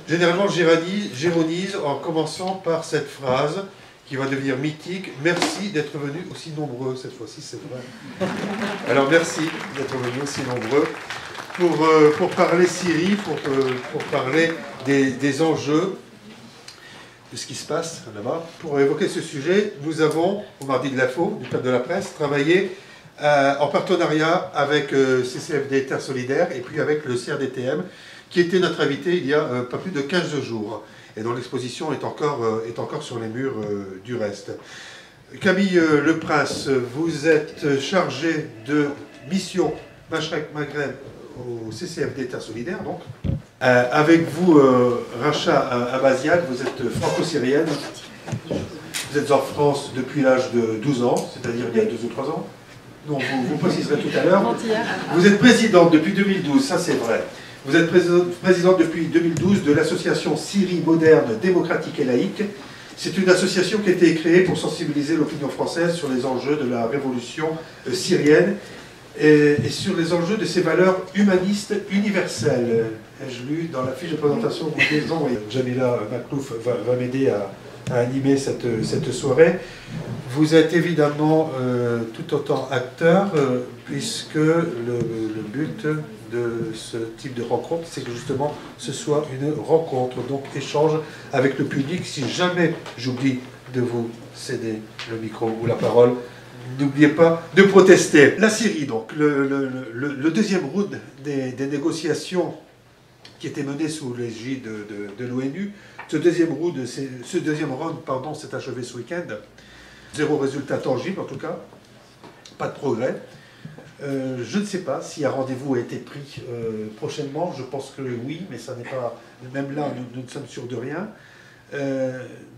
Généralement, j'ironise en commençant par cette phrase qui va devenir mythique. Merci d'être venus aussi nombreux, cette fois-ci, c'est vrai. Alors, merci d'être venus aussi nombreux pour parler Syrie, pour parler des enjeux de ce qui se passe là-bas. Pour évoquer ce sujet, nous avons, au Mardi de l'Info, du Club de la Presse, travaillé en partenariat avec CCFD Terre Solidaire et puis avec le CRDTM, qui était notre invité il y a pas plus de 15 jours, et dont l'exposition est encore sur les murs du reste. Camille Leprince, vous êtes chargé de mission Machrek-Maghreb au CCFD Terre Solidaire, donc. Avec vous, Racha Abazian, vous êtes franco-syrienne. Vous êtes en France depuis l'âge de 12 ans, c'est-à-dire il y a 2 ou 3 ans. Non, vous préciserez tout à l'heure. Vous êtes présidente depuis 2012, ça c'est vrai. Vous êtes présidente depuis 2012 de l'association Syrie moderne, démocratique et laïque. C'est une association qui a été créée pour sensibiliser l'opinion française sur les enjeux de la révolution syrienne et sur les enjeux de ces valeurs humanistes universelles. Ai-je lu dans la fiche de présentation que vous avez envoyée. Jamila Maklouf va m'aider à animer cette soirée. Vous êtes évidemment tout autant acteur, puisque le but de ce type de rencontre, c'est que justement ce soit une rencontre, donc échange avec le public. Si jamais j'oublie de vous céder le micro ou la parole, n'oubliez pas de protester. La Syrie, donc, le deuxième round des négociations qui était menée sous l'égide de l'ONU. Ce deuxième round s'est achevé ce week-end. 0 résultat tangible, en tout cas. Pas de progrès. Je ne sais pas si un rendez-vous a été pris prochainement. Je pense que oui, mais ça n'est pas... Même là, nous ne sommes sûrs de rien.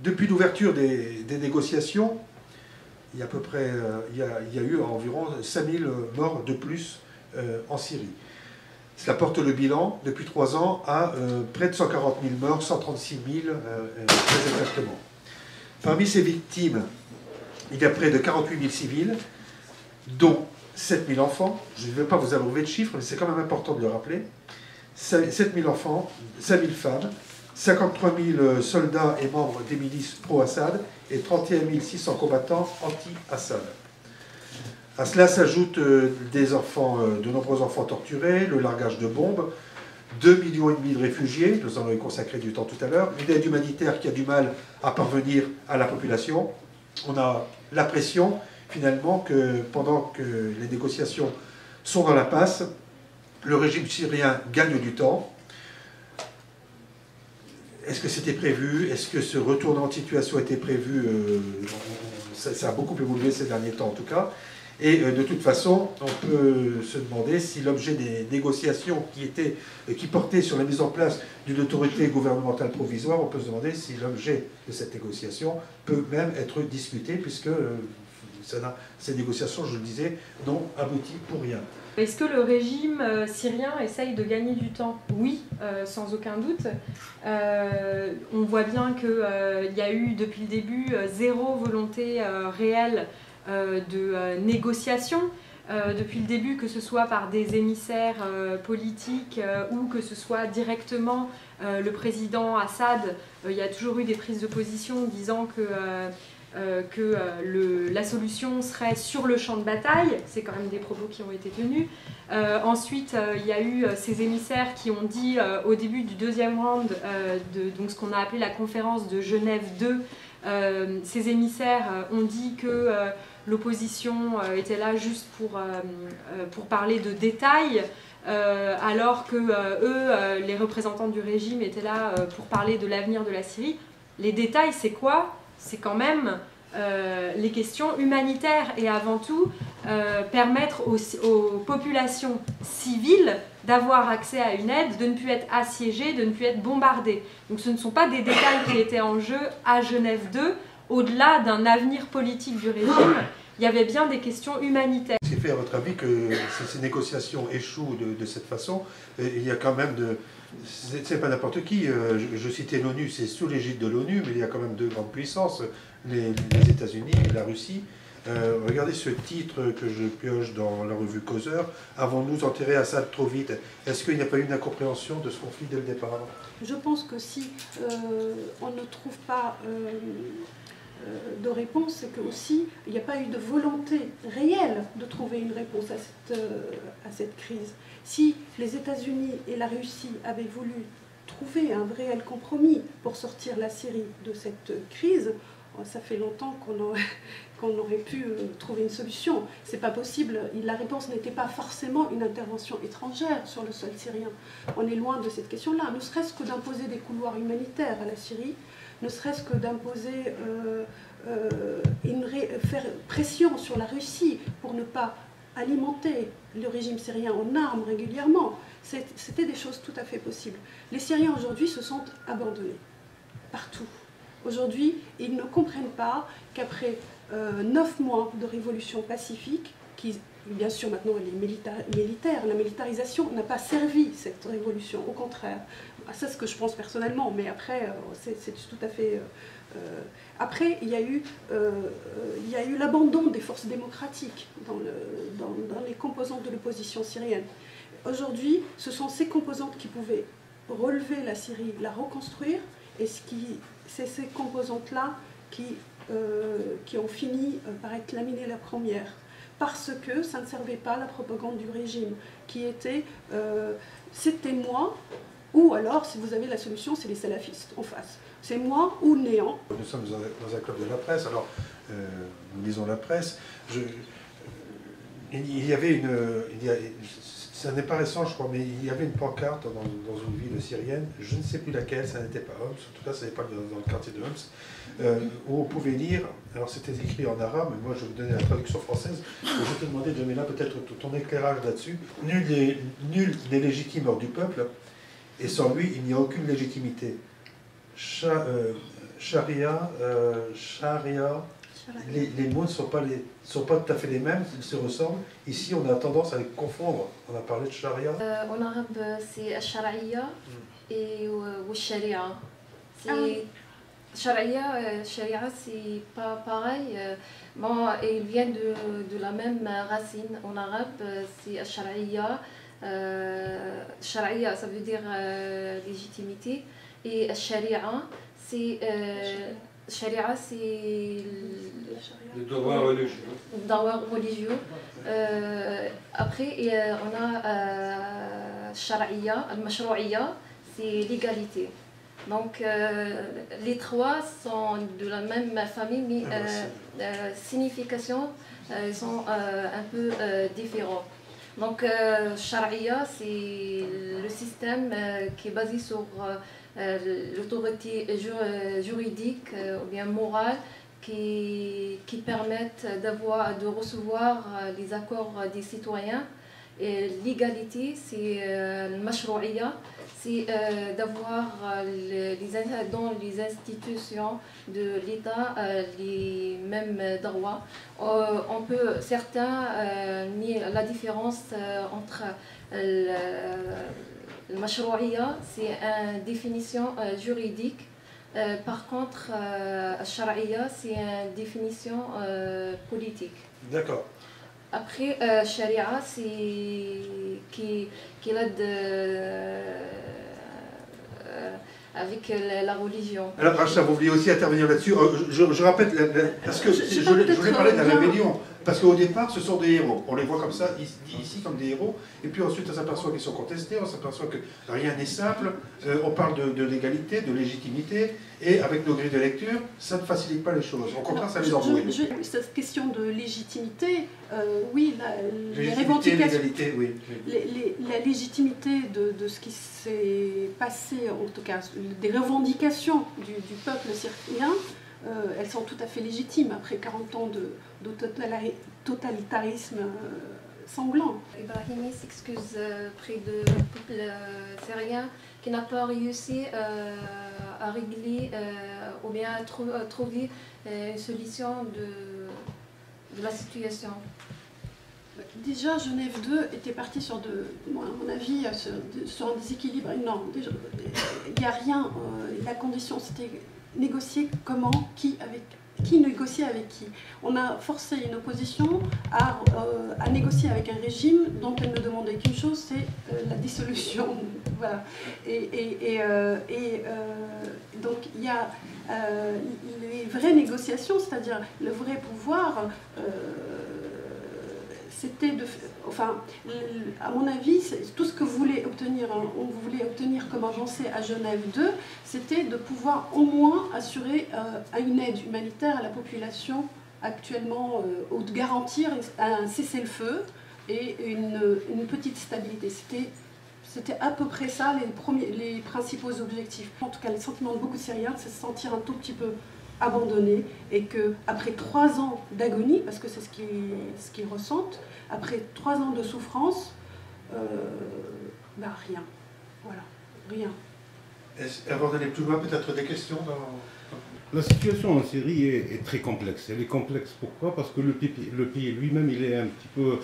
Depuis l'ouverture des négociations, il y a à peu près, il y a eu environ 5000 morts de plus en Syrie. Cela porte le bilan, depuis 3 ans, à près de 140 000 morts, 136 000 très exactement. Parmi ces victimes, il y a près de 48 000 civils, dont 7 000 enfants. Je ne vais pas vous abreuver de chiffres, mais c'est quand même important de le rappeler. 7 000 enfants, 5 000 femmes, 53 000 soldats et membres des milices pro-Assad et 31 600 combattants anti-Assad. À cela s'ajoutent de nombreux enfants torturés, le largage de bombes, 2,5 millions de réfugiés, nous en avons consacré du temps tout à l'heure, une aide humanitaire qui a du mal à parvenir à la population. On a la pression, finalement, que pendant que les négociations sont dans l'impasse, le régime syrien gagne du temps. Est-ce que c'était prévu? Est-ce que ce retournement de situation était prévu? Ça a beaucoup évolué ces derniers temps, en tout cas. Et de toute façon, on peut se demander si l'objet des négociations qui portaient sur la mise en place d'une autorité gouvernementale provisoire, on peut se demander si l'objet de cette négociation peut même être discuté, puisque ces négociations, je le disais, n'ont abouti pour rien. Est-ce que le régime syrien essaye de gagner du temps? Oui, sans aucun doute. On voit bien qu'il y a eu depuis le début 0 volonté réelle de négociation. Depuis le début, que ce soit par des émissaires politiques ou que ce soit directement le président Assad, il y a toujours eu des prises de position disant que la solution serait sur le champ de bataille. C'est quand même des propos qui ont été tenus. Ensuite, il y a eu ces émissaires qui ont dit au début du deuxième round, donc ce qu'on a appelé la conférence de Genève 2, ces émissaires ont dit que l'opposition était là juste pour parler de détails, alors que eux, les représentants du régime, étaient là pour parler de l'avenir de la Syrie. Les détails, c'est quoi? C'est quand même les questions humanitaires et avant tout permettre aux populations civiles d'avoir accès à une aide, de ne plus être assiégées, de ne plus être bombardées. Donc ce ne sont pas des détails qui étaient en jeu à Genève 2, au-delà d'un avenir politique du régime. Il y avait bien des questions humanitaires. Qu'est-ce qui fait à votre avis que ces négociations échouent de cette façon? Il y a quand même de... C'est pas n'importe qui, je citais l'ONU, c'est sous l'égide de l'ONU, mais il y a quand même 2 grandes puissances, les États-Unis et la Russie, Regardez ce titre que je pioche dans la revue Causeur. Avons-nous enterré Assad trop vite? Est-ce qu'il n'y a pas eu une incompréhension de ce conflit dès le départ? Je pense que si on ne trouve pas de réponse, c'est qu'aussi il n'y a pas eu de volonté réelle de trouver une réponse à cette crise. Si les États-Unis et la Russie avaient voulu trouver un réel compromis pour sortir la Syrie de cette crise, ça fait longtemps qu'on aurait pu trouver une solution. C'est pas possible. La réponse n'était pas forcément une intervention étrangère sur le sol syrien. On est loin de cette question-là. Ne serait-ce que d'imposer des couloirs humanitaires à la Syrie, ne serait-ce que d'imposer, faire pression sur la Russie pour ne pas alimenter le régime syrien en armes régulièrement. C'était des choses tout à fait possibles. Les Syriens aujourd'hui se sentent abandonnés partout. Aujourd'hui, ils ne comprennent pas qu'après 9 mois de révolution pacifique, qui bien sûr maintenant elle est militaire, la militarisation n'a pas servi cette révolution, au contraire. C'est ce que je pense personnellement, mais après c'est tout à fait... Après, il y a eu l'abandon des forces démocratiques dans les composantes de l'opposition syrienne. Aujourd'hui, ce sont ces composantes qui pouvaient relever la Syrie, la reconstruire, et c'est ces composantes-là qui ont fini par être laminées la première, parce que ça ne servait pas à la propagande du régime, qui était c'était moi, ou alors, si vous avez la solution, c'est les salafistes en face. C'est moi ou néant. Nous sommes dans un club de la presse, alors nous lisons la presse. Il y avait ça n'est pas récent je crois, mais il y avait une pancarte dans une ville syrienne, je ne sais plus laquelle, ça n'était pas Homs, en tout cas ça n'était pas dans le quartier de Homs, où on pouvait lire, alors c'était écrit en arabe, mais moi je vais vous donner la traduction française, et je te demandais, Jamila, peut-être ton éclairage là-dessus. Nul n'est légitime hors du peuple, et sans lui il n'y a aucune légitimité. Charia, les mots ne sont pas tout à fait les mêmes, ils se ressemblent. Ici, on a tendance à les confondre. On a parlé de charia. En arabe, c'est al-shara'iya et al-sharia. Sharia, c'est pas pareil. Bon, ils viennent de la même racine. En arabe, c'est al-shara'iya. Sharia, ça veut dire légitimité. Et al-sharia, c'est... Sharia, c'est le devoir religieux. Après, on a Shara'iya, al-Mashrou'iya, c'est l'égalité. Donc, les trois sont de la même famille, mais signification sont un peu différents. Donc, Shara'iya, c'est le système qui est basé sur l'autorité juridique ou bien morale qui permettent de recevoir les accords des citoyens. Et l'égalité, c'est le mashrou'iya, c'est d'avoir dans les institutions de l'État les mêmes droits. On peut, certains nient la différence entre le mashrou'iya, c'est une définition juridique. Par contre, le shara'iya, c'est une définition politique. D'accord. Après, sharia, c'est qui avec la religion. Alors, Rachel, vous vouliez aussi intervenir là-dessus. Je rappelle, parce que je voulais parler de la rébellion. Parce qu'au départ, ce sont des héros. On les voit comme ça, ici, comme des héros. Et puis ensuite, on s'aperçoit qu'ils sont contestés, on s'aperçoit que rien n'est simple. On parle de légalité, de légitimité. Et avec nos grilles de lecture, ça ne facilite pas les choses. Au contraire, ça les embrouille. Cette question de légitimité, oui, les revendications. Oui. La légitimité de ce qui s'est passé, en tout cas, des revendications du peuple syrien, elles sont tout à fait légitimes après 40 ans de totalitarisme sanglant. Ibrahimi s'excuse près du peuple syrien qui n'a pas réussi à régler ou bien à trouver une solution de la situation. Déjà, Genève 2 était partie sur, à mon avis, sur un déséquilibre énorme. Il n'y a rien, la condition c'était négocier comment, qui, avec qui négociait avec qui? On a forcé une opposition à négocier avec un régime dont elle ne demandait qu'une chose, c'est la dissolution. Voilà. Donc il y a les vraies négociations, c'est-à-dire le vrai pouvoir, c'était de... Enfin, à mon avis, tout ce que on voulait obtenir comme avancée à Genève 2, c'était de pouvoir au moins assurer une aide humanitaire à la population actuellement, ou de garantir un cessez-le-feu et une petite stabilité. C'était à peu près ça les principaux objectifs. En tout cas, le sentiment de beaucoup de Syriens, c'est se sentir un tout petit peu abandonnés, et qu'après 3 ans d'agonie, parce que c'est ce qu'ils ressentent, après 3 ans de souffrance, rien. Voilà, rien. Avant d'aller plus loin, peut-être des questions La situation en Syrie est très complexe. Elle est complexe pourquoi? Parce que le pays lui-même, il est un petit peu...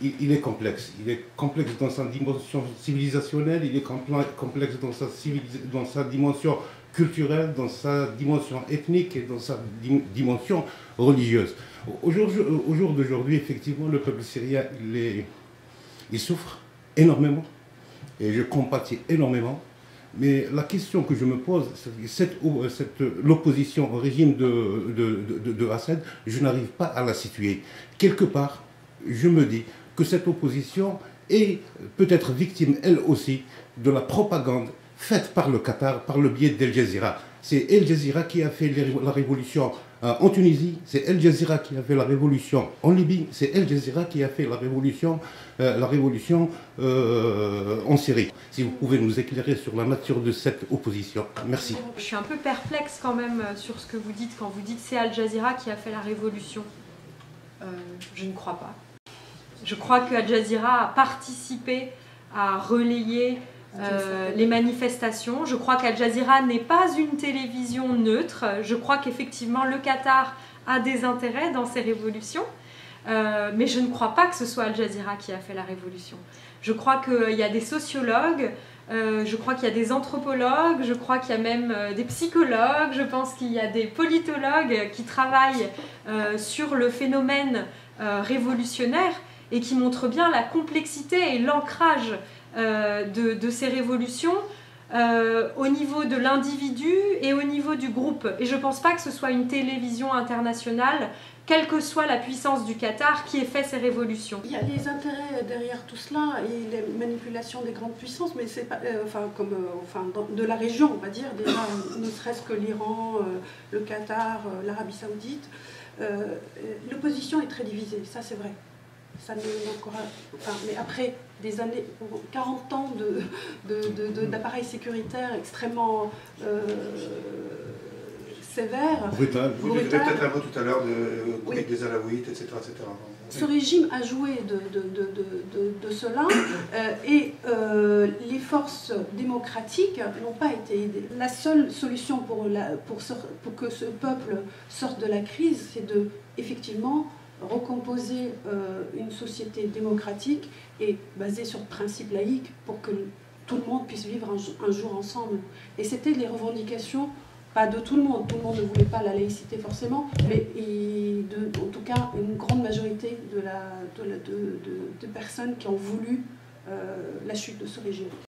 il est complexe. Il est complexe dans sa dimension civilisationnelle, il est complexe dans sa dimension culturelle, dans sa dimension ethnique et dans sa dimension religieuse. Au jour d'aujourd'hui, effectivement, le peuple syrien, il souffre énormément et je compatis énormément. Mais la question que je me pose, c'est l'opposition au régime de Assad, je n'arrive pas à la situer. Quelque part, je me dis que cette opposition est peut-être victime, elle aussi, de la propagande faite par le Qatar, par le biais d'Al Jazeera. C'est Al Jazeera qui a fait la révolution en Tunisie, c'est Al Jazeera qui a fait la révolution en Libye, c'est Al Jazeera qui a fait la révolution en Syrie. Si vous pouvez nous éclairer sur la nature de cette opposition. Merci. Je suis un peu perplexe quand même sur ce que vous dites quand vous dites c'est Al Jazeera qui a fait la révolution. Je ne crois pas. Je crois que Al Jazeera a participé à relayer les manifestations. Je crois qu'Al Jazeera n'est pas une télévision neutre. Je crois qu'effectivement le Qatar a des intérêts dans ces révolutions. Mais je ne crois pas que ce soit Al Jazeera qui a fait la révolution. Je crois qu'il y a des sociologues, je crois qu'il y a des anthropologues, je crois qu'il y a même des psychologues, je pense qu'il y a des politologues qui travaillent sur le phénomène révolutionnaire et qui montrent bien la complexité et l'ancrage de ces révolutions au niveau de l'individu et au niveau du groupe. Et je ne pense pas que ce soit une télévision internationale, quelle que soit la puissance du Qatar, qui ait fait ces révolutions. Il y a les intérêts derrière tout cela et les manipulations des grandes puissances, mais c'est pas, de la région, on va dire, déjà, ne serait-ce que l'Iran, le Qatar, l'Arabie Saoudite. L'opposition est très divisée, ça c'est vrai. Ça mais après des années, 40 ans d'appareils sécuritaires extrêmement sévères. Brutal. Vous direz peut-être un mot tout à l'heure des Alaouites, etc. Ce régime a joué de cela et les forces démocratiques n'ont pas été aidées. La seule solution pour que ce peuple sorte de la crise, c'est de, effectivement, recomposer une société démocratique et basée sur le principe laïque pour que tout le monde puisse vivre un jour ensemble. Et c'était les revendications, pas de tout le monde ne voulait pas la laïcité forcément, mais en tout cas une grande majorité de personnes qui ont voulu la chute de ce régime.